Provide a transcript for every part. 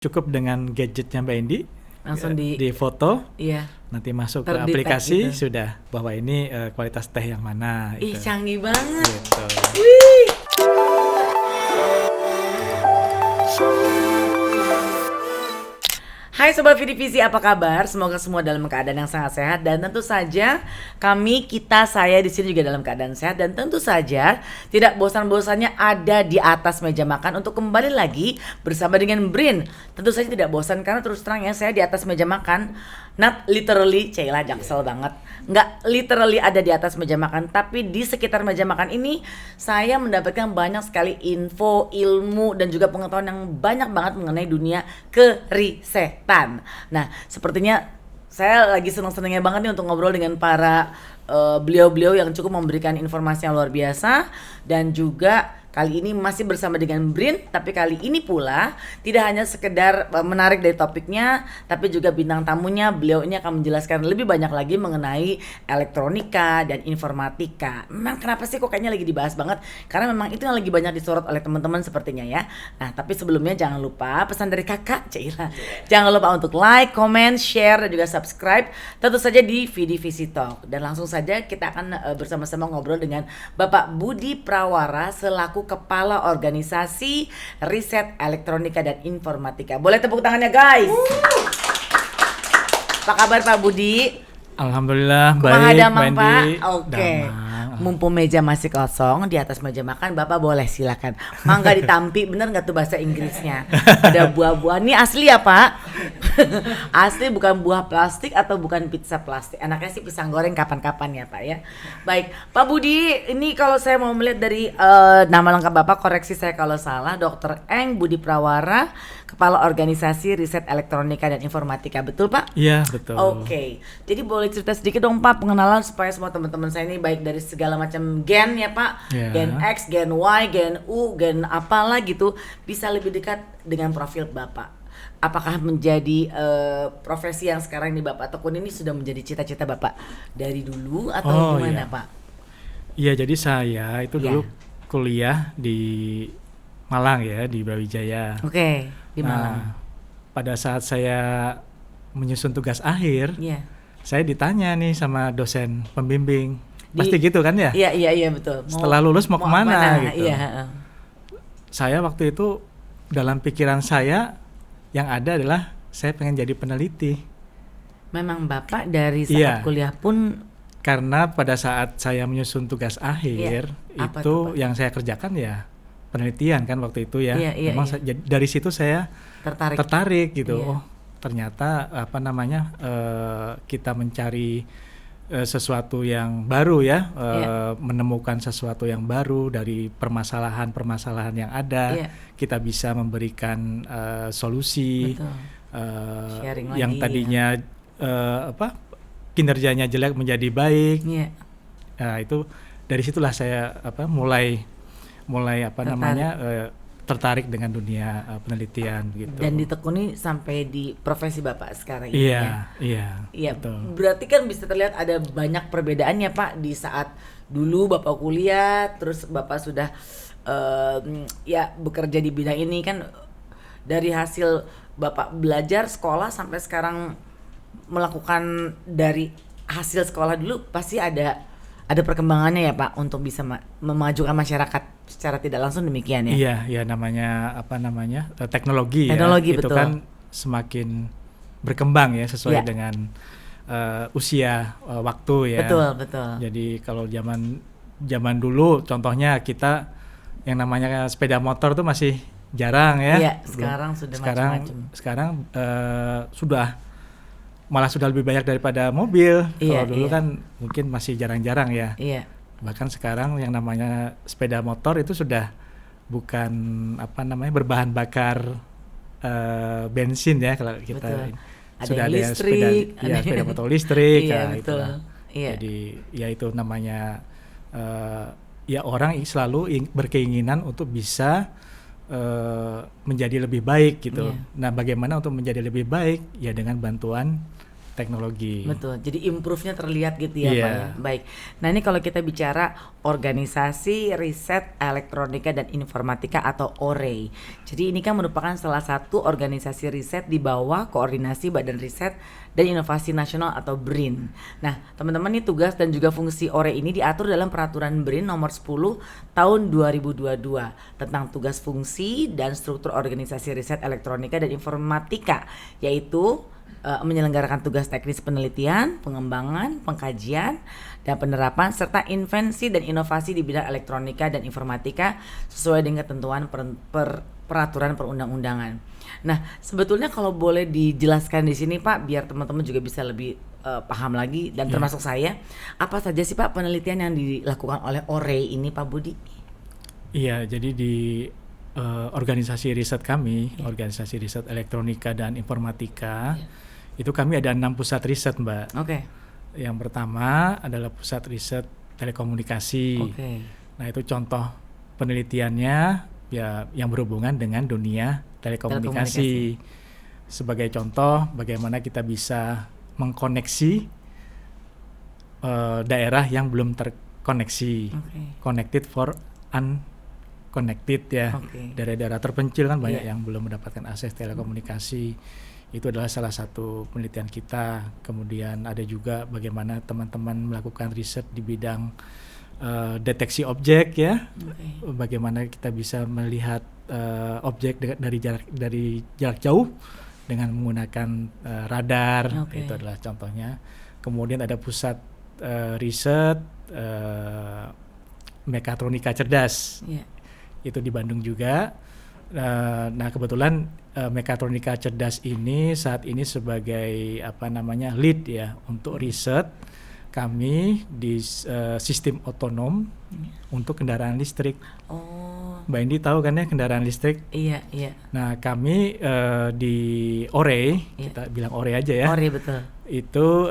Cukup dengan gadgetnya Mbak Indi, Langsung di foto, iya. nanti masuk ke Terdetek aplikasi gitu. sudah bahwa ini kualitas teh yang mana. Ih, Gitu. canggih banget. Gitu. Wih. Hai Sobat Vidivisi, apa kabar? Semoga semua dalam keadaan yang sangat sehat dan tentu saja saya di sini juga dalam keadaan sehat dan tentu saja tidak bosan-bosannya ada di atas meja makan untuk kembali lagi bersama dengan Brin. Tentu saja tidak bosan karena terus terang ya saya di atas meja makan, not literally, Ceyla jaksel banget. Nggak literally ada di atas meja makan, tapi di sekitar meja makan ini saya mendapatkan banyak sekali info, ilmu dan juga pengetahuan yang banyak banget mengenai dunia kerisetan. Nah, sepertinya saya lagi senang-senangnya banget nih untuk ngobrol dengan para beliau-beliau yang cukup memberikan informasi yang luar biasa. Dan juga kali ini masih bersama dengan Brin, tapi kali ini pula tidak hanya sekedar menarik dari topiknya, tapi juga bintang tamunya, beliau ini akan menjelaskan lebih banyak lagi mengenai elektronika dan informatika. Memang kenapa sih kok kayaknya lagi dibahas banget? Karena memang itu yang lagi banyak disorot oleh teman-teman sepertinya ya. Nah, tapi sebelumnya jangan lupa pesan dari kakak Ceyla. Jangan lupa untuk like, comment, share, dan juga subscribe. Tentu saja di Vidivisi Talk. Dan langsung saja kita akan bersama-sama ngobrol dengan Bapak Budi Prawara selaku Kepala Organisasi Riset Elektronika dan Informatika. Boleh tepuk tangannya guys. Apa kabar Pak Budi? Alhamdulillah Kumaha baik damang, Mbak Pak? Indi. Oke. Damang. Mumpung meja masih kosong di atas meja makan, Bapak boleh silakan. Mangga ditampi, bener nggak tuh bahasa Inggrisnya? Ada buah-buah. Ini asli ya Pak? Asli, bukan buah plastik atau bukan pizza plastik. Enaknya sih pisang goreng kapan-kapan ya Pak ya. Baik, Pak Budi, ini kalau saya mau melihat dari nama lengkap Bapak, koreksi saya kalau salah, Dr. Eng Budi Prawara, Kepala Organisasi Riset Elektronika dan Informatika, betul Pak? Iya betul. Oke, jadi boleh cerita sedikit dong Pak pengenalan supaya semua teman-teman saya ini baik dari segala macam gen ya Pak, Ya. gen X, gen Y, gen U, gen apalah gitu bisa lebih dekat dengan profil Bapak. Apakah menjadi profesi yang sekarang ini Bapak tekun ini sudah menjadi cita-cita Bapak dari dulu atau gimana iya. Pak? Iya, jadi saya itu Iya. dulu kuliah di Malang ya, di Brawijaya. Oke, di Malang. Nah, pada saat saya menyusun tugas akhir, Iya. saya ditanya nih sama dosen pembimbing. Di- Pasti gitu kan ya? Iya betul. Setelah lulus mau kemana gitu. Iya. Saya waktu itu dalam pikiran saya yang ada adalah saya pengen jadi peneliti. Memang Bapak dari saat Iya. kuliah pun Karena pada saat saya menyusun tugas akhir, Apa itu tuh, Pak? yang saya kerjakan ya penelitian kan waktu itu ya. Iya, Memang iya. dari situ saya tertarik gitu. Iya. Oh, ternyata kita mencari sesuatu yang baru ya, Iya. menemukan sesuatu yang baru dari permasalahan-permasalahan yang ada. Iya. Kita bisa memberikan solusi. Betul. Sharing Yang lagi, tadinya kinerjanya jelek menjadi baik. Iya. Nah, itu dari situlah saya mulai tertarik dengan dunia penelitian gitu. Dan ditekuni sampai di profesi Bapak sekarang ini ya. Iya, betul. Berarti kan bisa terlihat ada banyak perbedaannya Pak di saat dulu Bapak kuliah, terus Bapak sudah bekerja di bidang ini kan, dari hasil Bapak belajar sekolah sampai sekarang melakukan dari hasil sekolah dulu pasti ada perkembangannya ya Pak untuk bisa memajukan masyarakat secara tidak langsung, demikian ya. Iya, namanya teknologi ya. Teknologi, itu betul. kan semakin berkembang ya sesuai Iya. dengan usia waktu ya. Betul. Jadi kalau zaman dulu contohnya kita yang namanya sepeda motor tuh masih jarang ya. Iya, Belum. sekarang sudah macam-macam. Sekarang malah sudah lebih banyak daripada mobil. Iya, Kalau dulu iya. kan mungkin masih jarang-jarang ya. Iya. Bahkan sekarang yang namanya sepeda motor itu sudah bukan berbahan bakar bensin ya kalau kita. Betul. Ada Sudah yang ada listrik, sepeda motor listrik. Iya, ya, betul. itulah. Iya. Jadi ya itu namanya orang selalu berkeinginan untuk bisa menjadi lebih baik gitu. Iya. Nah, bagaimana untuk menjadi lebih baik? Ya dengan bantuan teknologi. Betul. Jadi improve-nya terlihat gitu ya, Iya. Pak ya. Baik. Nah, ini kalau kita bicara Organisasi Riset Elektronika dan Informatika atau OREI. Jadi ini kan merupakan salah satu organisasi riset di bawah koordinasi Badan Riset dan Inovasi Nasional atau BRIN. Nah, teman-teman, ini tugas dan juga fungsi OREI ini diatur dalam peraturan BRIN nomor 10 tahun 2022 tentang tugas fungsi dan struktur organisasi riset elektronika dan informatika, yaitu menyelenggarakan tugas teknis penelitian, pengembangan, pengkajian, dan penerapan serta invensi dan inovasi di bidang elektronika dan informatika sesuai dengan ketentuan peraturan perundang-undangan. Nah, sebetulnya kalau boleh dijelaskan di sini, Pak, biar teman-teman juga bisa lebih paham lagi dan termasuk saya, apa saja sih, Pak, penelitian yang dilakukan oleh OREI ini, Pak Budi? Iya, jadi di organisasi riset kami, organisasi riset elektronika dan informatika, itu kami ada 6 pusat riset, Mbak. Oke. Yang pertama adalah pusat riset telekomunikasi. Oke. Nah, itu contoh penelitiannya ya yang berhubungan dengan dunia telekomunikasi. Sebagai contoh, bagaimana kita bisa mengkoneksi daerah yang belum terkoneksi. Connected for unconnected ya. Daerah-daerah terpencil kan banyak yang belum mendapatkan akses telekomunikasi. Itu adalah salah satu penelitian kita. Kemudian ada juga bagaimana teman-teman melakukan riset di bidang deteksi objek ya. Bagaimana kita bisa melihat objek dari jarak jauh dengan menggunakan radar. Itu adalah contohnya. Kemudian ada pusat riset mekatronika cerdas. Itu di Bandung juga. Nah, kebetulan mekatronika cerdas ini saat ini sebagai lead ya untuk riset kami di sistem otonom untuk kendaraan listrik. Mbak Indi tahu kan ya kendaraan listrik? Iya. Nah, kami di OREI, kita bilang OREI aja ya. OREI, betul. Itu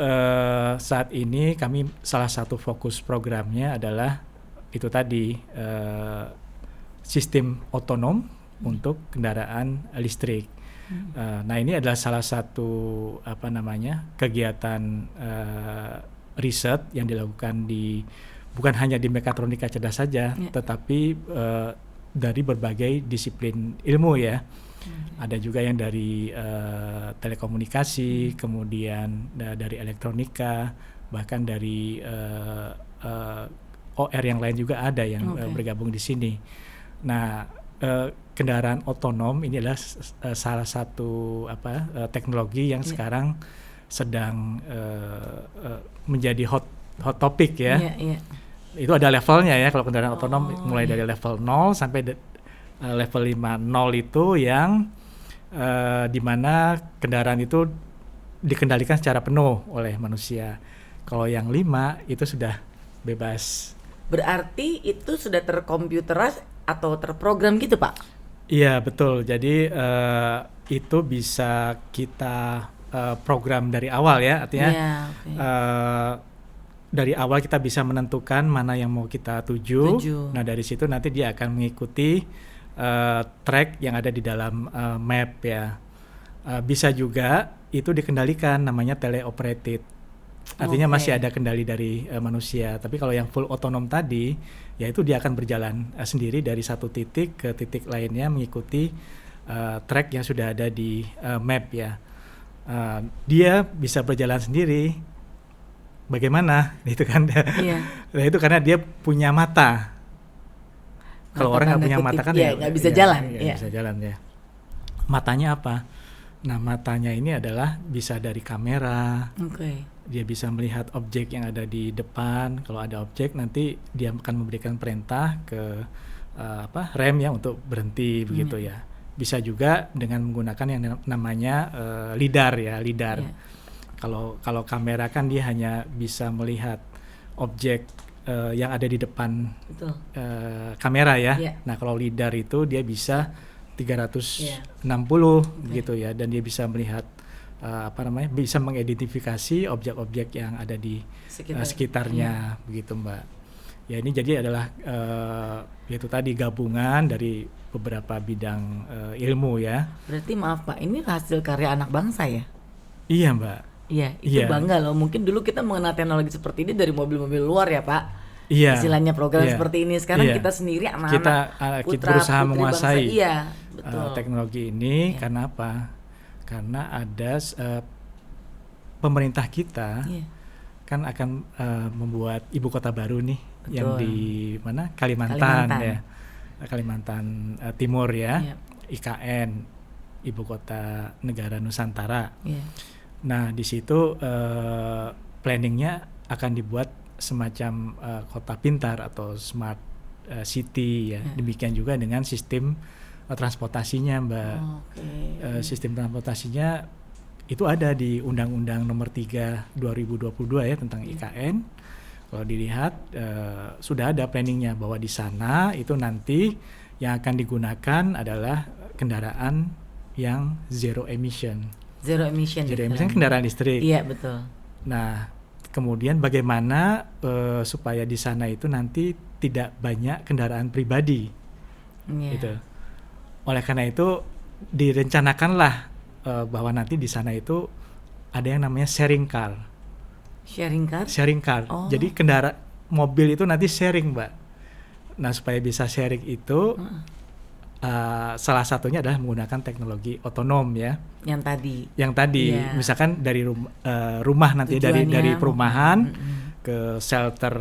saat ini kami salah satu fokus programnya adalah itu tadi sistem otonom untuk kendaraan listrik. Nah, ini adalah salah satu kegiatan riset yang dilakukan bukan hanya di mekatronika cerdas saja, tetapi dari berbagai disiplin ilmu ya. Ada juga yang dari telekomunikasi, kemudian dari elektronika, bahkan dari OR yang lain juga ada yang bergabung di sini. Nah, kendaraan otonom ini adalah salah satu teknologi yang sekarang sedang menjadi hot topic ya. Itu ada levelnya ya, kalau kendaraan otonom mulai dari level 0 sampai level 5. 0 itu yang di mana kendaraan itu dikendalikan secara penuh oleh manusia. Kalau yang 5 itu sudah bebas. Berarti itu sudah terkomputerized atau terprogram gitu, Pak? Iya, betul. Jadi itu bisa kita program dari awal ya, artinya dari awal kita bisa menentukan mana yang mau kita tuju. Nah, dari situ nanti dia akan mengikuti track yang ada di dalam map ya. Bisa juga itu dikendalikan, namanya teleoperated. Artinya masih ada kendali dari manusia. Tapi kalau yang full otonom tadi, ya itu dia akan berjalan sendiri dari satu titik ke titik lainnya mengikuti track yang sudah ada di map ya. Dia bisa berjalan sendiri. Bagaimana? Itu kan. Nah, itu karena dia punya mata. Kalau orang nggak punya mata kan nggak bisa jalan. Nggak bisa jalan ya. Matanya apa? Nah, matanya ini adalah bisa dari kamera. Dia bisa melihat objek yang ada di depan. Kalau ada objek nanti dia akan memberikan perintah ke rem ya untuk berhenti begitu ya. Bisa juga dengan menggunakan yang namanya lidar ya, lidar. Kalau kamera kan dia hanya bisa melihat objek yang ada di depan kamera ya. Nah, kalau lidar itu dia bisa 360 gitu ya, dan dia bisa melihat bisa mengidentifikasi objek-objek yang ada di sekitarnya begitu, Mbak. Ya, ini jadi adalah yaitu tadi gabungan dari beberapa bidang ilmu ya. Berarti maaf Pak, ini hasil karya anak bangsa ya? Iya, Mbak. Iya, itu bangga loh. Mungkin dulu kita mengenal teknologi seperti ini dari mobil-mobil luar ya Pak. Iya. Istilahnya program seperti ini. Sekarang kita sendiri anak-anak kita berusaha menguasai teknologi ini. Karena apa? Karena ada pemerintah kita kan akan membuat ibu kota baru nih. Betul. Yang di mana? Kalimantan ya. Kalimantan Timur ya. IKN, ibu kota negara Nusantara. Nah, di situ planningnya akan dibuat semacam kota pintar atau smart city ya. Demikian juga dengan sistem transportasinya, Mbak. Sistem transportasinya itu ada di Undang-Undang Nomor 3 2022 ya tentang IKN. Kalau dilihat sudah ada planningnya bahwa di sana itu nanti yang akan digunakan adalah kendaraan yang zero emission. Zero emission kendaraan listrik. Iya, betul. Nah, kemudian bagaimana supaya di sana itu nanti tidak banyak kendaraan pribadi. Gitu. Oleh karena itu direncanakanlah bahwa nanti di sana itu ada yang namanya sharing car. Sharing car. Jadi mobil itu nanti sharing, Mbak. Nah, supaya bisa sharing itu salah satunya adalah menggunakan teknologi otonom ya. Yang tadi, misalkan dari rumah nanti dari perumahan ke shelter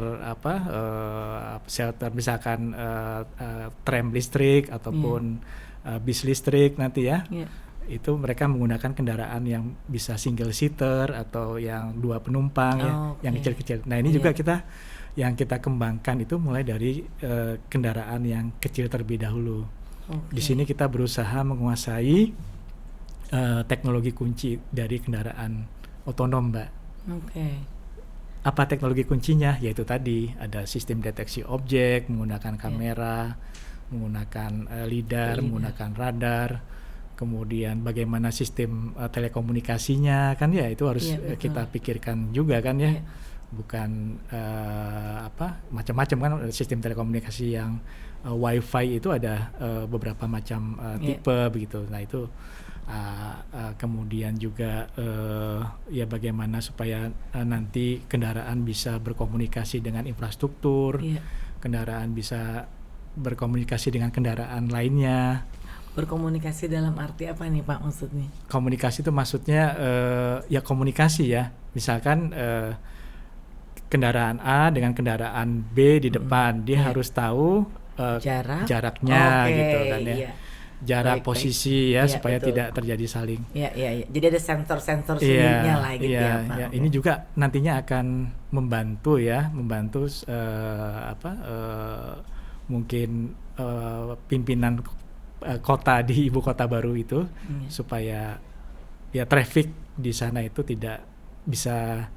shelter misalkan tram listrik ataupun bis listrik nanti ya. Itu mereka menggunakan kendaraan yang bisa single seater atau yang 2 penumpang yang kecil-kecil. Nah, ini juga yang kita kembangkan itu mulai dari kendaraan yang kecil terlebih dahulu. Di sini kita berusaha menguasai teknologi kunci dari kendaraan otonom, Mbak. Apa teknologi kuncinya? Yaitu tadi ada sistem deteksi objek menggunakan kamera, menggunakan lidar, menggunakan radar. Kemudian bagaimana sistem telekomunikasinya kan ya itu harus kita pikirkan juga kan ya. Bukan macam-macam kan sistem telekomunikasi yang WiFi itu ada beberapa macam tipe begitu. Nah itu kemudian juga ya bagaimana supaya nanti kendaraan bisa berkomunikasi dengan infrastruktur, kendaraan bisa berkomunikasi dengan kendaraan lainnya. Berkomunikasi dalam arti apa nih Pak maksudnya? Komunikasi itu maksudnya ya komunikasi ya. Misalkan kendaraan A dengan kendaraan B di depan, dia harus tahu jaraknya gitu kan ya. Jarak posisi ya supaya tidak terjadi saling. Iya. Jadi ada sensor-sensor sendirinya lah gitu ya Pak. Ya, ini juga nantinya akan membantu mungkin pimpinan kota di ibu kota baru itu supaya ya traffic di sana itu tidak bisa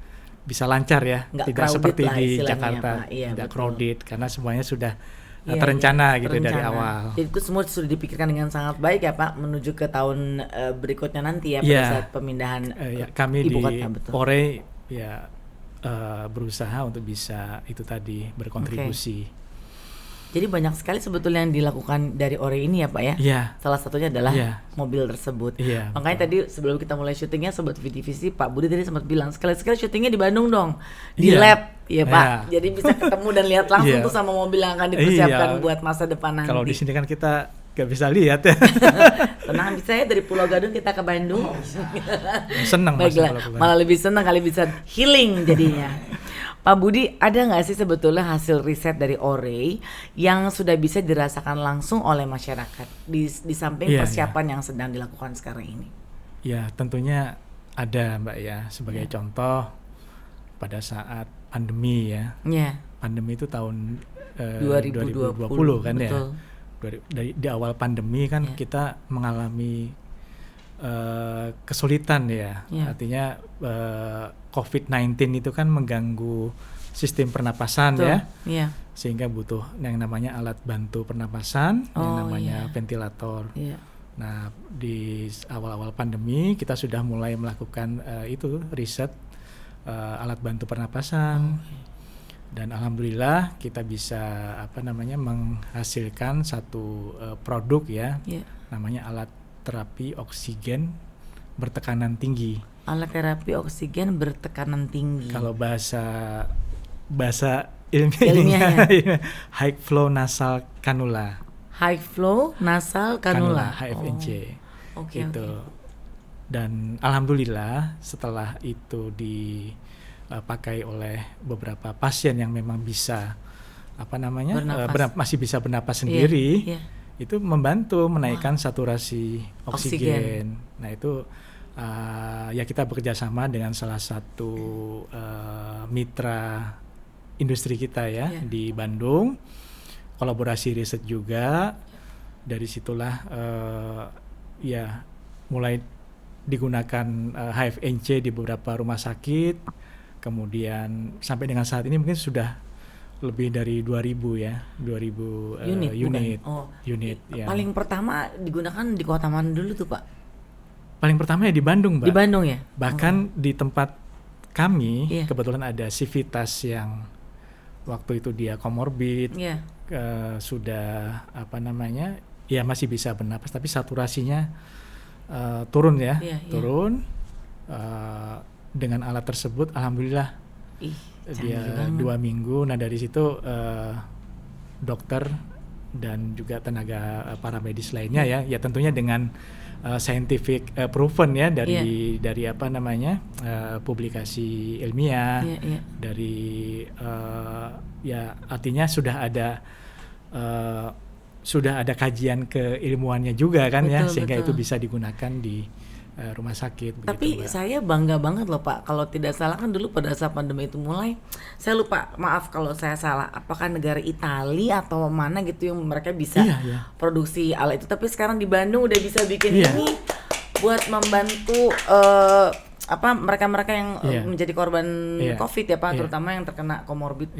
lancar ya, tidak seperti di Jakarta, tidak crowded karena semuanya sudah terencana dari awal. Jadi itu semua sudah dipikirkan dengan sangat baik ya Pak menuju ke tahun berikutnya nanti ya pada saat pemindahan kami ibu di kota. ORE berusaha untuk bisa itu tadi berkontribusi. Jadi banyak sekali sebetulnya yang dilakukan dari ORE ini ya Pak ya. Salah satunya adalah mobil tersebut. Makanya tadi sebelum kita mulai syutingnya Sobat VTVC, Pak Budi tadi sempat bilang sekali-sekali syutingnya di Bandung dong, di lab ya Pak. Jadi bisa ketemu dan lihat langsung tuh sama mobil yang akan dipersiapkan buat masa depan nanti. Kalau di sini kan kita gak bisa lihat ya. Tenang, bisa ya dari Pulau Gadung kita ke Bandung. Senang malah lebih senang kali bisa healing jadinya. Pak Budi, ada nggak sih sebetulnya hasil riset dari ORE yang sudah bisa dirasakan langsung oleh masyarakat di samping persiapan yang sedang dilakukan sekarang ini? Ya, tentunya ada Mbak ya. Sebagai contoh, pada saat pandemi ya. Pandemi itu tahun 2020 kan betul. Ya. Di awal pandemi kan kita mengalami kesulitan ya. Artinya COVID-19 itu kan mengganggu sistem pernapasan ya. Sehingga butuh yang namanya alat bantu pernapasan, yang namanya ventilator. Nah, di awal-awal pandemi kita sudah mulai melakukan riset alat bantu pernapasan. Dan alhamdulillah kita bisa menghasilkan satu produk ya. Namanya alat terapi oksigen bertekanan tinggi. Alat terapi oksigen bertekanan tinggi. Kalau bahasa ilmiahnya high flow nasal cannula. High flow nasal cannula, HFNC. Oke. Dan alhamdulillah setelah itu dipakai oleh beberapa pasien yang memang bisa masih bisa bernapas sendiri, itu membantu menaikkan saturasi oksigen. Nah itu ya kita bekerja sama dengan salah satu mitra industri kita di Bandung, kolaborasi riset juga. Dari situlah mulai digunakan HFNC di beberapa rumah sakit, kemudian sampai dengan saat ini mungkin sudah lebih dari 2.000 unit. Ya. Paling pertama digunakan di kota mana dulu tuh Pak? Paling pertama ya di Bandung, Mbak. Di Bandung ya? Bahkan di tempat kami kebetulan ada Civitas yang waktu itu dia komorbid, sudah masih bisa bernapas tapi saturasinya turun turun. Dengan alat tersebut alhamdulillah dia 2 minggu. Nah dari situ dokter dan juga tenaga paramedis lainnya ya tentunya dengan scientific proven dari publikasi ilmiah, dari artinya sudah ada kajian keilmuannya juga kan, sehingga itu bisa digunakan di rumah sakit. Tapi begitu, saya bangga banget loh Pak, kalau tidak salah kan dulu pada saat pandemi itu mulai, saya lupa, maaf kalau saya salah, apakah negara Italia atau mana gitu yang mereka bisa produksi alat itu, tapi sekarang di Bandung udah bisa bikin ini buat membantu mereka-mereka yang menjadi korban COVID ya Pak, terutama yang terkena komorbid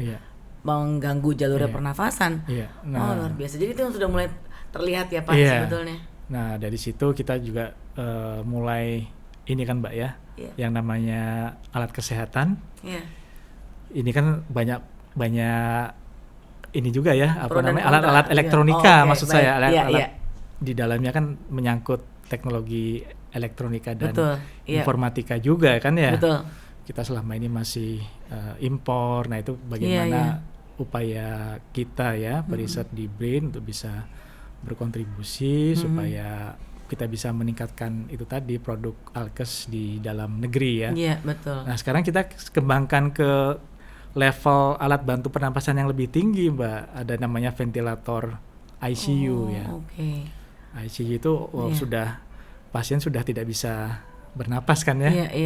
mengganggu jalur pernafasan. Luar biasa. Jadi itu sudah mulai terlihat ya Pak sebetulnya. Nah dari situ kita juga mulai ini kan Mbak yang namanya alat kesehatan. Ini kan banyak ini juga alat-alat elektronika, maksud saya alat di dalamnya kan menyangkut teknologi elektronika dan informatika juga kan ya. Kita selama ini masih impor. Nah itu bagaimana upaya kita periset di BRIN untuk bisa berkontribusi supaya kita bisa meningkatkan itu tadi produk alkes di dalam negeri ya. Betul. Nah sekarang kita kembangkan ke level alat bantu pernapasan yang lebih tinggi Mbak. Ada namanya ventilator ICU ICU itu sudah pasien sudah tidak bisa bernapas kan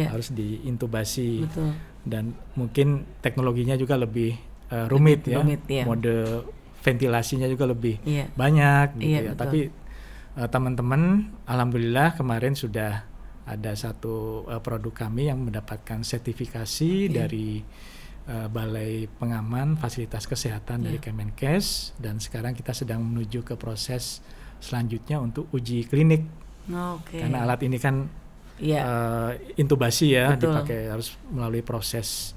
harus diintubasi. Betul. Dan mungkin teknologinya juga lebih rumit ya. Mode ventilasinya juga lebih banyak gitu Tapi teman-teman alhamdulillah kemarin sudah ada satu produk kami yang mendapatkan sertifikasi dari Balai Pengaman Fasilitas Kesehatan dari Kemenkes, dan sekarang kita sedang menuju ke proses selanjutnya untuk uji klinik. Karena alat ini kan intubasi dipakai, harus melalui proses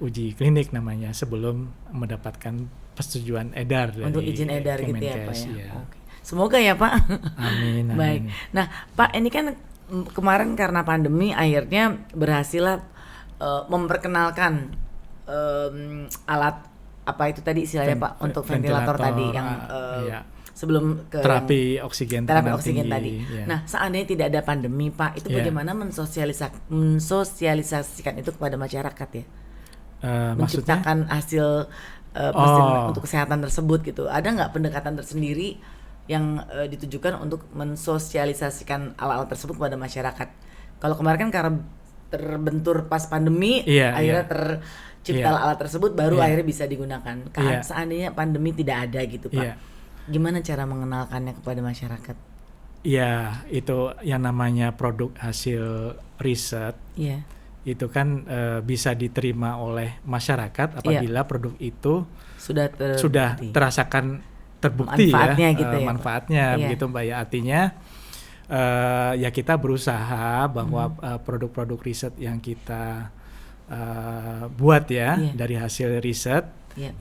uji klinik namanya sebelum mendapatkan persetujuan edar untuk dari izin edar Kemenkes, gitu ya Pak Semoga ya Pak. Amin. Baik. Nah Pak, ini kan kemarin karena pandemi akhirnya berhasil memperkenalkan alat apa itu tadi istilahnya Pak untuk ventilator tadi yang sebelum ke terapi oksigen tadi. Nah seandainya tidak ada pandemi Pak, itu bagaimana mensosialisasikan itu kepada masyarakat ya? Menciptakan hasil untuk kesehatan tersebut gitu. Ada nggak pendekatan tersendiri yang ditujukan untuk mensosialisasikan alat-alat tersebut kepada masyarakat? Kalau kemarin kan karena terbentur pas pandemi, akhirnya tercipta alat tersebut baru akhirnya bisa digunakan. Seandainya pandemi tidak ada gitu Pak, gimana cara mengenalkannya kepada masyarakat? Ya itu yang namanya produk hasil riset. Itu kan bisa diterima oleh masyarakat apabila produk itu sudah terasakan terbukti manfaatnya manfaatnya begitu Mbak ya. Artinya ya kita berusaha bahwa produk-produk riset yang kita buat dari hasil riset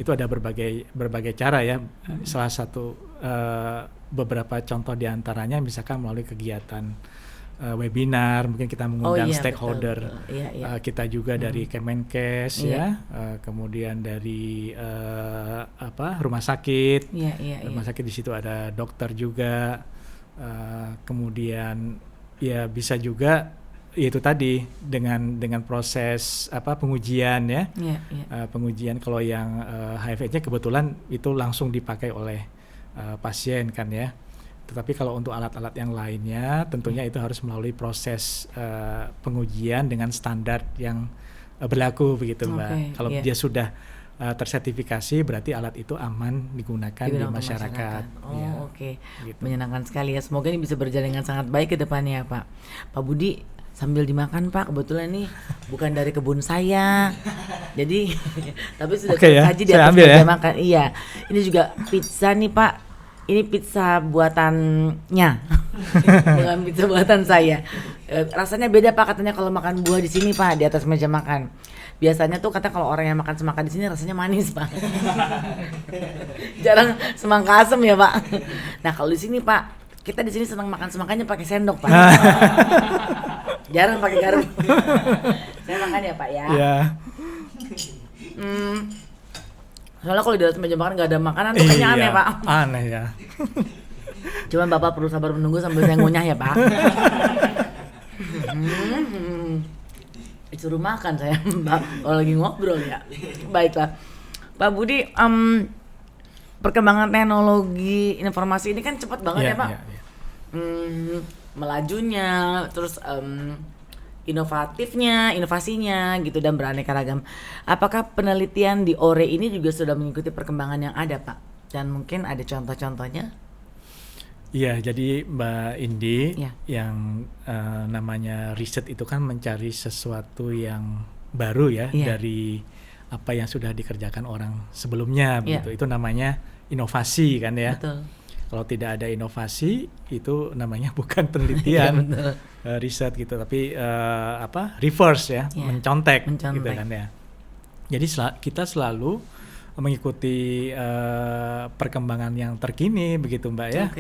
itu ada berbagai cara ya. Salah satu beberapa contoh diantaranya misalkan melalui kegiatan webinar, mungkin kita mengundang stakeholder. Betul. Iya. Kita juga dari Kemenkes kemudian dari rumah sakit. Rumah sakit di situ ada dokter juga. Kemudian ya bisa juga itu tadi dengan proses pengujian ya. Pengujian kalau yang HIV-nya kebetulan itu langsung dipakai oleh pasien kan ya. Tetapi kalau untuk alat-alat yang lainnya tentunya itu harus melalui proses pengujian dengan standar yang berlaku begitu Mbak. Kalau dia sudah tersertifikasi berarti alat itu aman digunakan di masyarakat. Gitu. Menyenangkan sekali ya. Semoga ini bisa berjalan dengan sangat baik ke depannya Pak. Pak Budi sambil dimakan Pak, kebetulan nih bukan dari kebun saya. Jadi tapi sudah tersaji di atas meja makan. Iya. Ini juga pizza nih Pak. Ini pizza buatannya, bukan pizza buatan saya. Rasanya beda Pak, katanya kalau makan buah di sini Pak, di atas meja makan. Biasanya tuh kata kalau orang yang makan semangka di sini rasanya manis Pak. Jarang semangka asem ya Pak. Nah kalau di sini Pak, kita di sini senang makan semangkanya pakai sendok Pak. Jarang pakai garam. Saya makan ya Pak ya. Soalnya kalau di atas meja makan nggak ada makanan tuh kayaknya aneh Pak. Aneh ya. Cuman Bapak perlu sabar menunggu sambil saya ngunyah ya Pak. Disuruh makan saya Mbak kalau lagi ngobrol ya. Baiklah Pak Budi, perkembangan teknologi informasi ini kan cepat banget ya Pak. Melajunya, terus inovasinya gitu dan beraneka ragam. Apakah penelitian di ORE ini juga sudah mengikuti perkembangan yang ada Pak? Dan mungkin ada contoh-contohnya? Iya, jadi Mbak Indi yang namanya riset itu kan mencari sesuatu yang baru ya dari apa yang sudah dikerjakan orang sebelumnya begitu. Itu namanya inovasi kan ya. Betul. Kalau tidak ada inovasi itu namanya bukan penelitian, riset gitu, tapi reverse ya, mencontek gitu kan ya. Jadi kita selalu mengikuti perkembangan yang terkini begitu Mbak ya.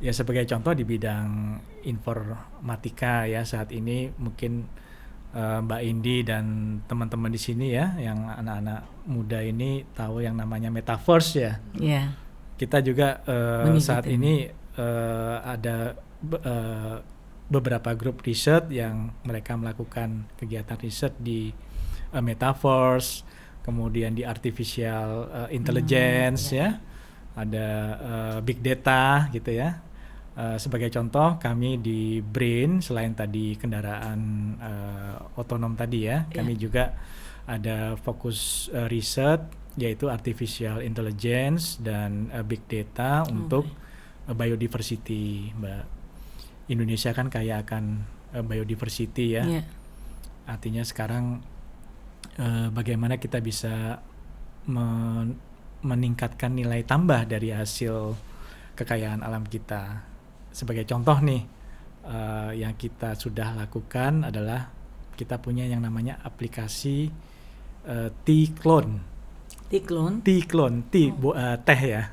Ya sebagai contoh di bidang informatika ya saat ini mungkin Mbak Indi dan teman-teman di sini ya yang anak-anak muda ini tahu yang namanya metaverse ya. Kita juga saat ini ada beberapa grup riset yang mereka melakukan kegiatan riset di metaverse, kemudian di artificial intelligence ya, ada big data gitu ya. Sebagai contoh kami di BRAIN selain tadi kendaraan otonom tadi ya, kami juga ada fokus riset yaitu artificial intelligence dan big data untuk biodiversity Mbak. Indonesia kan kaya akan biodiversity ya. Artinya sekarang bagaimana kita bisa meningkatkan nilai tambah dari hasil kekayaan alam kita. Sebagai contoh nih yang kita sudah lakukan adalah kita punya yang namanya aplikasi T-Clone. Teh ya.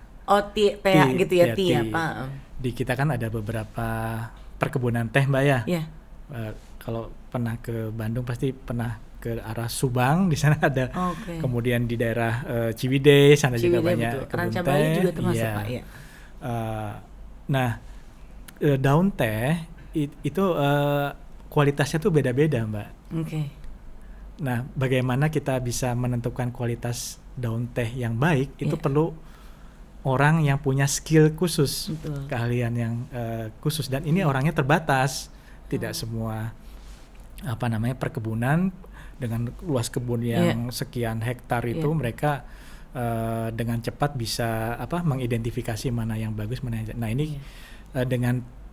Teh gitu ya, teh apa? Di kita kan ada beberapa perkebunan teh Mbak ya. Kalau pernah ke Bandung pasti pernah ke arah Subang, di sana ada. Kemudian di daerah Ciwidey sana juga banyak kebun teh. Juga termasuk Pak ya. Nah, daun teh itu kualitasnya tuh beda-beda Mbak. Nah, bagaimana kita bisa menentukan kualitas daun teh yang baik itu perlu orang yang punya skill khusus, keahlian yang khusus, dan ini orangnya terbatas. Tidak semua perkebunan dengan luas kebun yang sekian hektar itu mereka dengan cepat bisa mengidentifikasi mana yang bagus, mana yang. Nah, ini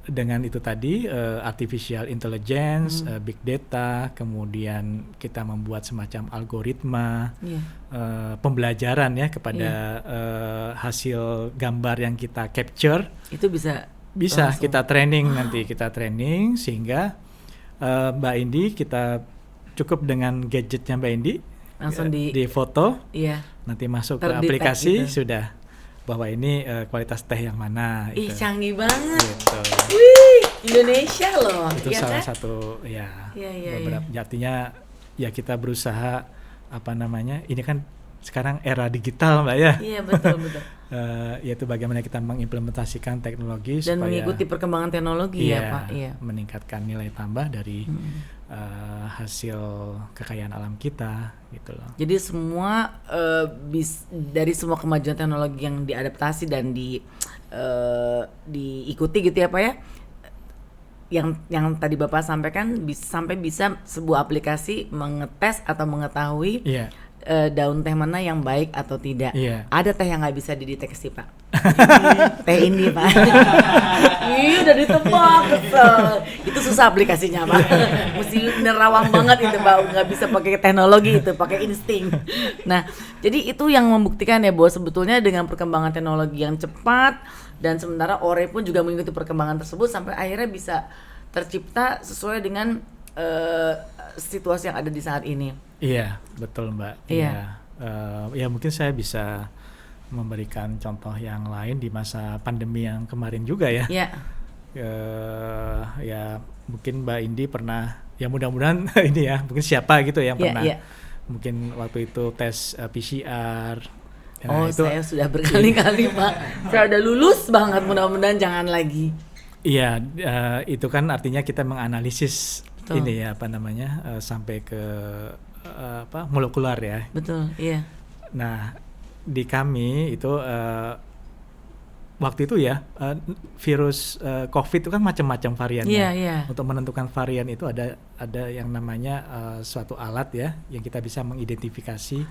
dengan itu tadi artificial intelligence, big data, kemudian kita membuat semacam algoritma pembelajaran ya kepada hasil gambar yang kita capture. Itu bisa kita training nanti, sehingga Mbak Indi kita cukup dengan gadgetnya Mbak Indi langsung di foto, nanti masuk ke aplikasi gitu. Sudah bahwa ini kualitas teh yang mana. Ih, canggih banget. Gitu. Wih. Indonesia loh. Itu ya salah kan? satu ya, beberapa Ya. artinya ya kita berusaha apa namanya, ini kan sekarang era digital Mbak ya. Iya betul. Yaitu bagaimana kita mengimplementasikan teknologi Dan supaya mengikuti perkembangan teknologi ya Pak. Iya. Meningkatkan nilai tambah dari hasil kekayaan alam kita gitu loh. Jadi semua dari semua kemajuan teknologi yang diadaptasi dan diikuti gitu ya Pak ya. Yang tadi Bapak sampaikan sampai bisa sebuah aplikasi mengetes atau mengetahui daun teh mana yang baik atau tidak. Ada teh yang nggak bisa dideteksi Pak. Teh ini Pak. Ih, udah ditebak kesel. Itu susah aplikasinya Pak. Mesti nerawang banget itu Pak. Nggak bisa pakai teknologi itu, pakai insting. Nah, jadi itu yang membuktikan ya bahwa sebetulnya dengan perkembangan teknologi yang cepat dan sementara Ore pun juga mengikuti perkembangan tersebut sampai akhirnya bisa tercipta sesuai dengan situasi yang ada di saat ini. Iya, betul Mbak. Iya. Ya mungkin saya bisa memberikan contoh yang lain di masa pandemi yang kemarin juga ya. Iya. Ya mungkin Mbak Indi pernah, ya mudah-mudahan ini ya, mungkin siapa gitu yang pernah mungkin waktu itu tes PCR. Nah, saya sudah berkali-kali Pak. Saya udah lulus banget, mudah-mudahan jangan lagi. Iya, itu kan artinya kita menganalisis ini ya apa namanya sampai ke molekular ya. Betul, iya. Nah, di kami itu waktu itu ya virus COVID itu kan macam-macam variannya. Untuk menentukan varian itu ada yang namanya suatu alat ya yang kita bisa mengidentifikasi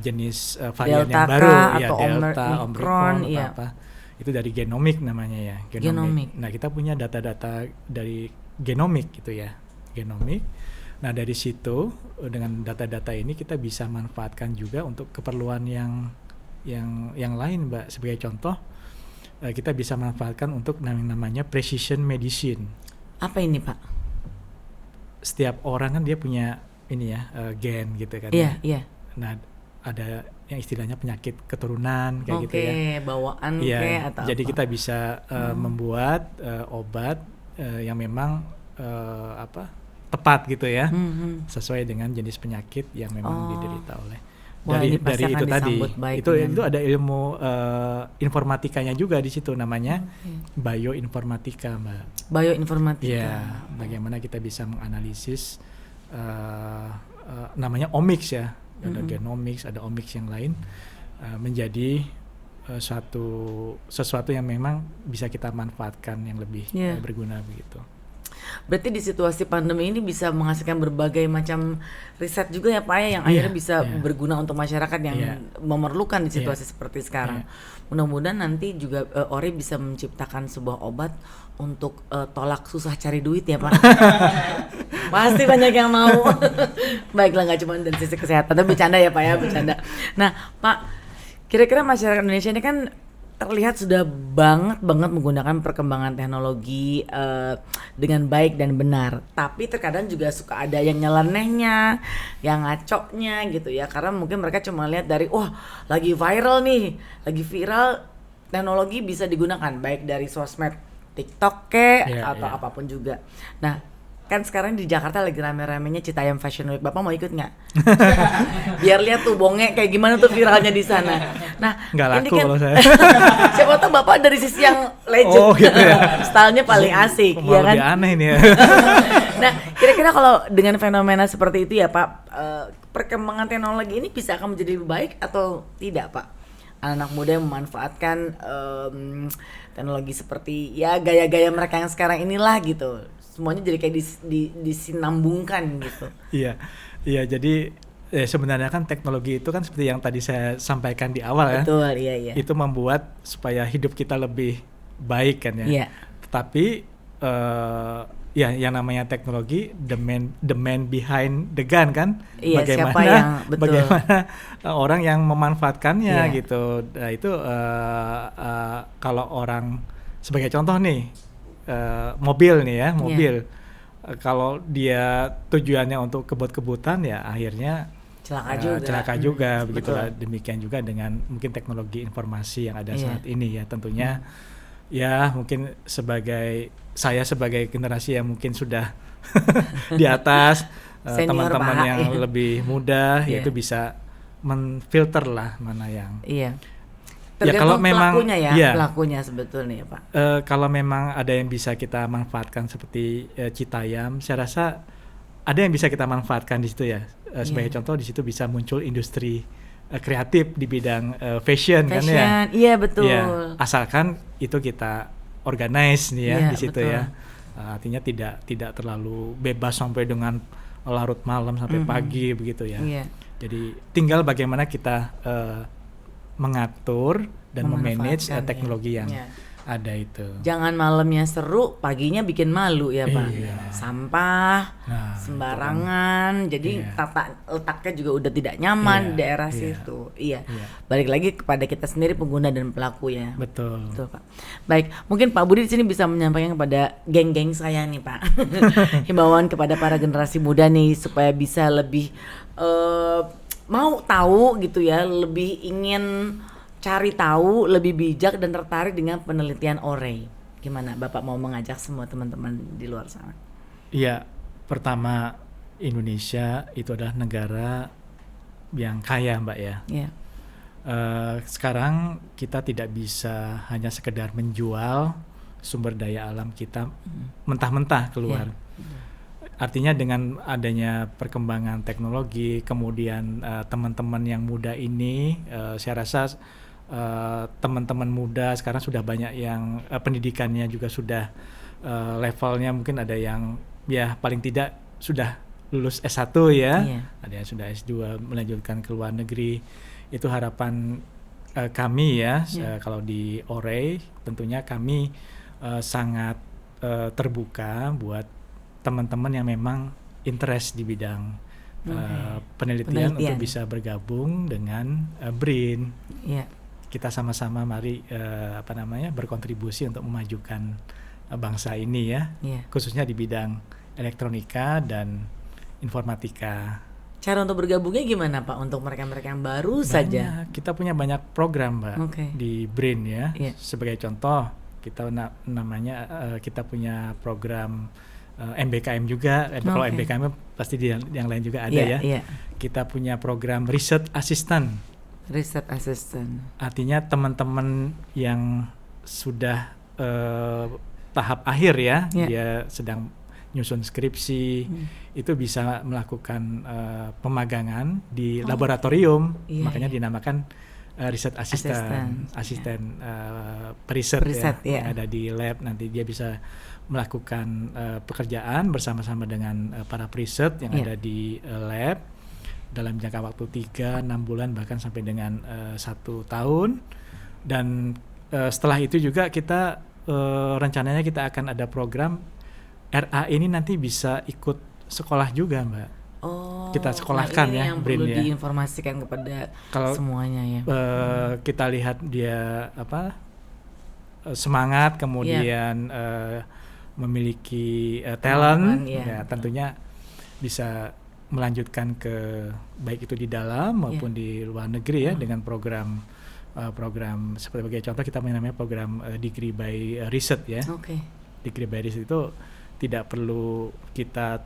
jenis varian Delta yang baru ya, atau Delta, Omicron atau apa. Itu dari genomik namanya ya, genomik. Nah, kita punya data-data dari genomik gitu ya, genomik. Nah, dari situ dengan data-data ini kita bisa manfaatkan juga untuk keperluan yang lain, Mbak. Sebagai contoh, kita bisa manfaatkan untuk namanya precision medicine. Apa ini, Pak? Setiap orang kan dia punya ini ya, gen gitu kan. Iya. Nah, ada yang istilahnya penyakit keturunan kayak gitu ya. Bawaan atau jadi apa? kita bisa membuat obat yang memang tepat gitu ya, sesuai dengan jenis penyakit yang memang diderita oleh. Dari itu tadi, itu ada ilmu informatikanya juga di situ, namanya bioinformatika, Mbak. Bioinformatika. Ya, bagaimana kita bisa menganalisis namanya omics ya, ada genomics, ada omics yang lain, menjadi sesuatu yang memang bisa kita manfaatkan yang lebih berguna begitu. Berarti di situasi pandemi ini bisa menghasilkan berbagai macam riset juga ya Pak ya, yang akhirnya bisa berguna untuk masyarakat yang memerlukan di situasi seperti sekarang. Mudah-mudahan nanti juga Ore bisa menciptakan sebuah obat untuk tolak susah cari duit ya Pak. Pasti banyak yang mau. Baiklah, nggak cuma dari sisi kesehatan, tapi bercanda ya Pak ya, bercanda. Nah Pak, kira-kira masyarakat Indonesia ini kan terlihat sudah banget menggunakan perkembangan teknologi dengan baik dan benar. Tapi terkadang juga suka ada yang nyelenehnya, yang ngacoknya gitu ya. Karena mungkin mereka cuma lihat dari lagi viral, teknologi bisa digunakan baik dari sosmed, TikTok atau apapun juga. Nah, kan sekarang di Jakarta lagi rame-ramenya Citayam Fashion Week. Bapak mau ikut nggak? Biar lihat tuh bonge kayak gimana tuh viralnya di sana. Nah, nggak laku kan, kalau saya. Siapa tahu Bapak dari sisi yang legend, gitu ya. Stylenya paling asik, ya kan? Lebih aneh nih ya. Nah, kira-kira kalau dengan fenomena seperti itu ya Pak, perkembangan teknologi ini bisa akan menjadi lebih baik atau tidak Pak? Anak muda yang memanfaatkan teknologi seperti ya gaya-gaya mereka yang sekarang inilah gitu. Semuanya jadi kayak disinambungkan gitu. Iya, jadi sebenarnya kan teknologi itu kan seperti yang tadi saya sampaikan di awal ya. Betul, iya. Itu membuat supaya hidup kita lebih baik kan ya. Iya. Tetapi yang namanya teknologi, the man behind the gun kan. Iya, bagaimana orang yang memanfaatkannya gitu. Nah, itu kalau orang sebagai contoh nih, mobil nih ya, kalau dia tujuannya untuk kebut-kebutan ya akhirnya celaka juga begitulah. Demikian juga dengan mungkin teknologi informasi yang ada saat ini ya, tentunya ya mungkin saya sebagai generasi yang mungkin sudah di atas, teman-teman yang lebih muda yaitu bisa menfilter lah mana yang. Iya. Ya kalau memang pelakunya sebetulnya ya Pak. Kalau memang ada yang bisa kita manfaatkan seperti Citayam, saya rasa ada yang bisa kita manfaatkan di situ ya. Sebagai contoh di situ bisa muncul industri kreatif di bidang fashion kan ya. Iya betul. Ya, asalkan itu kita organize nih ya di situ betul. Ya. Artinya tidak terlalu bebas sampai dengan larut malam sampai pagi begitu ya. Iya. Jadi tinggal bagaimana kita mengatur dan memanage teknologi yang ada itu. Jangan malamnya seru, paginya bikin malu ya Pak. Iya. Sampah, sembarangan, jadi tata letaknya juga udah tidak nyaman di daerah situ. Iya. Balik lagi kepada kita sendiri pengguna dan pelaku ya. Betul. Betul Pak. Baik, mungkin Pak Budi di sini bisa menyampaikan kepada geng-geng saya nih Pak, himbauan kepada para generasi muda nih supaya bisa lebih mau tahu gitu ya, lebih ingin cari tahu, lebih bijak dan tertarik dengan penelitian OREI. Gimana Bapak mau mengajak semua teman-teman di luar sana? Iya, pertama Indonesia itu adalah negara yang kaya Mbak ya. Iya. Sekarang kita tidak bisa hanya sekedar menjual sumber daya alam kita mentah-mentah keluar. Iya. Artinya dengan adanya perkembangan teknologi, kemudian teman-teman yang muda ini, saya rasa teman-teman muda sekarang sudah banyak yang pendidikannya juga sudah levelnya mungkin ada yang ya paling tidak sudah lulus S1 ya, ada yang sudah S2 melanjutkan ke luar negeri. Itu harapan kami ya, kalau di OREI tentunya kami sangat terbuka buat teman-teman yang memang interest di bidang penelitian untuk bisa bergabung dengan BRIN. Yeah. Kita sama-sama mari berkontribusi untuk memajukan bangsa ini ya, khususnya di bidang elektronika dan informatika. Cara untuk bergabungnya gimana Pak untuk mereka-mereka yang baru saja? Kita punya banyak program Mbak di BRIN ya. Sebagai contoh kita kita punya program MBKM juga, kalau MBKM pasti yang lain juga ada ya. Kita punya program Research Assistant. Artinya teman-teman yang sudah tahap akhir ya, dia sedang nyusun skripsi, itu bisa melakukan pemagangan di laboratorium, makanya dinamakan Research Assistant, asisten periset ya, yang ada di lab. Nanti dia bisa melakukan pekerjaan bersama-sama dengan para periset yang ada di lab dalam jangka waktu 3-6 bulan bahkan sampai dengan 1 tahun. Dan setelah itu juga kita rencananya kita akan ada program RA ini nanti bisa ikut sekolah juga Mbak. Kita sekolahkan ya yang perlu diinformasikan kepada semuanya ya. Kita lihat dia semangat, kemudian memiliki talent, ya tentunya bisa melanjutkan ke baik itu di dalam maupun di luar negeri ya, dengan program sebagai contoh kita namanya program Degree by Research ya. Degree by Research itu tidak perlu kita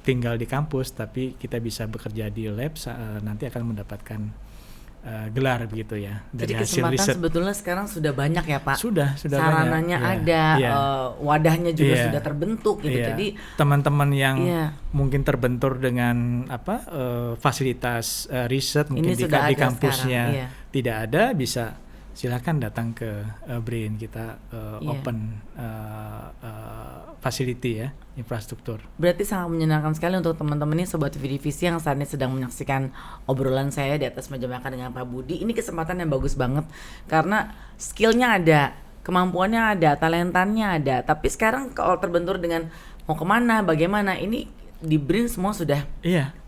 tinggal di kampus, tapi kita bisa bekerja di lab, nanti akan mendapatkan gelar begitu ya. Dari jadi kesempatan hasil sebetulnya sekarang sudah banyak ya Pak. Sudah sarananya banyak. Ada, wadahnya juga sudah terbentuk gitu. Jadi teman-teman yang mungkin terbentur dengan fasilitas riset mungkin di kampusnya tidak ada, bisa silakan datang ke BRIN. Kita open facility ya, infrastruktur. Berarti sangat menyenangkan sekali untuk teman-teman ini Sobat Vidivisi yang saat ini sedang menyaksikan obrolan saya di atas meja makan dengan Pak Budi. Ini kesempatan yang bagus banget karena skillnya ada, kemampuannya ada, talentanya ada. Tapi sekarang kalau terbentur dengan mau kemana, bagaimana, ini di BRIN semua sudah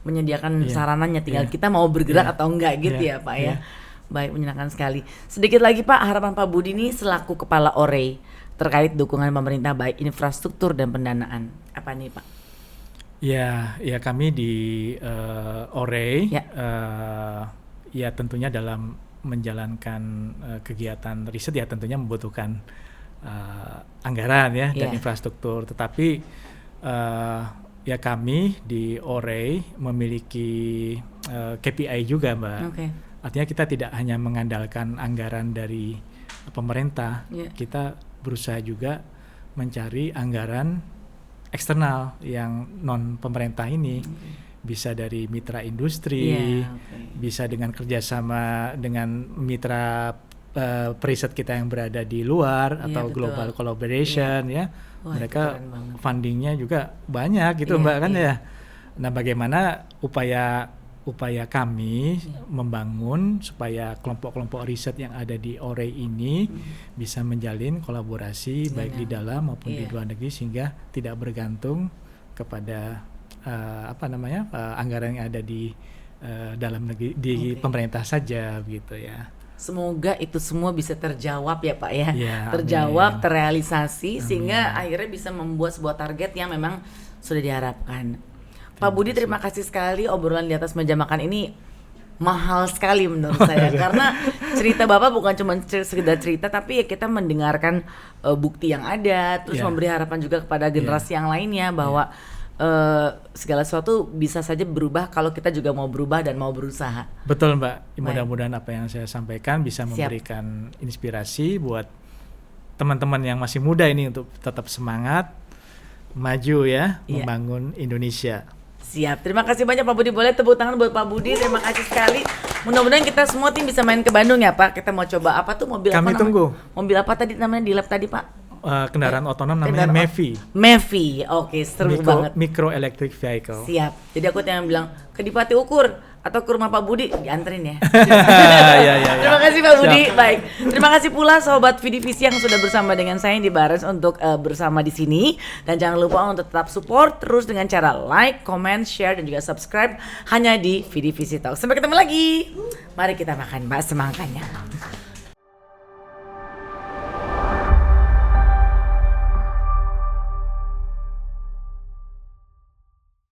menyediakan sarananya, tinggal kita mau bergerak atau enggak gitu ya Pak ya. Baik, menyenangkan sekali. Sedikit lagi Pak, harapan Pak Budi ini selaku Kepala OREI terkait dukungan pemerintah baik infrastruktur dan pendanaan. Apa nih Pak? Ya kami di OREI ya tentunya dalam menjalankan kegiatan riset ya tentunya membutuhkan anggaran ya dan Yeah. infrastruktur. Tetapi ya kami di OREI memiliki KPI juga, Mbak. Okay. Artinya kita tidak hanya mengandalkan anggaran dari pemerintah, Yeah. kita berusaha juga mencari anggaran eksternal yang non pemerintah ini. Bisa dari mitra industri, bisa dengan kerjasama dengan mitra periset kita yang berada di luar atau global collaboration ya. Wah, mereka fundingnya juga banyak gitu Mbak kan ya. Nah bagaimana upaya kami membangun supaya kelompok-kelompok riset yang ada di OREI ini bisa menjalin kolaborasi baik di dalam maupun di luar negeri sehingga tidak bergantung kepada anggaran yang ada di dalam negeri di pemerintah saja gitu ya. Semoga itu semua bisa terjawab ya Pak ya, amin. Terjawab, terrealisasi sehingga akhirnya bisa membuat sebuah target yang memang sudah diharapkan. Pak Budi, terima kasih sekali, obrolan di atas meja makan ini mahal sekali menurut saya karena cerita Bapak bukan cuma sekedar cerita tapi ya kita mendengarkan bukti yang ada, terus memberi harapan juga kepada generasi yang lainnya bahwa segala sesuatu bisa saja berubah kalau kita juga mau berubah dan mau berusaha. Betul Mbak, mudah-mudahan apa yang saya sampaikan bisa memberikan inspirasi buat teman-teman yang masih muda ini untuk tetap semangat, maju ya, membangun Indonesia. Siap, terima kasih banyak Pak Budi, boleh tepuk tangan buat Pak Budi, terima kasih sekali. Mudah-mudahan kita semua tim bisa main ke Bandung ya Pak, kita mau coba apa tuh mobil Kami apa tunggu. Mobil apa tadi namanya di lab tadi Pak? Kendaraan otonom namanya MEVI. MEVI, oke, seru banget. Micro Electric Vehicle. Siap. Jadi aku yang bilang ke Dipati Ukur atau ke rumah Pak Budi dianterin ya. Ya. Terima kasih Pak Budi. Baik. Terima kasih pula sobat Vidivisi yang sudah bersama dengan saya di Barens untuk bersama di sini, dan jangan lupa untuk tetap support terus dengan cara like, comment, share dan juga subscribe hanya di Vidivisi Talk. Sampai ketemu lagi. Mari kita makan Mbak semangkanya.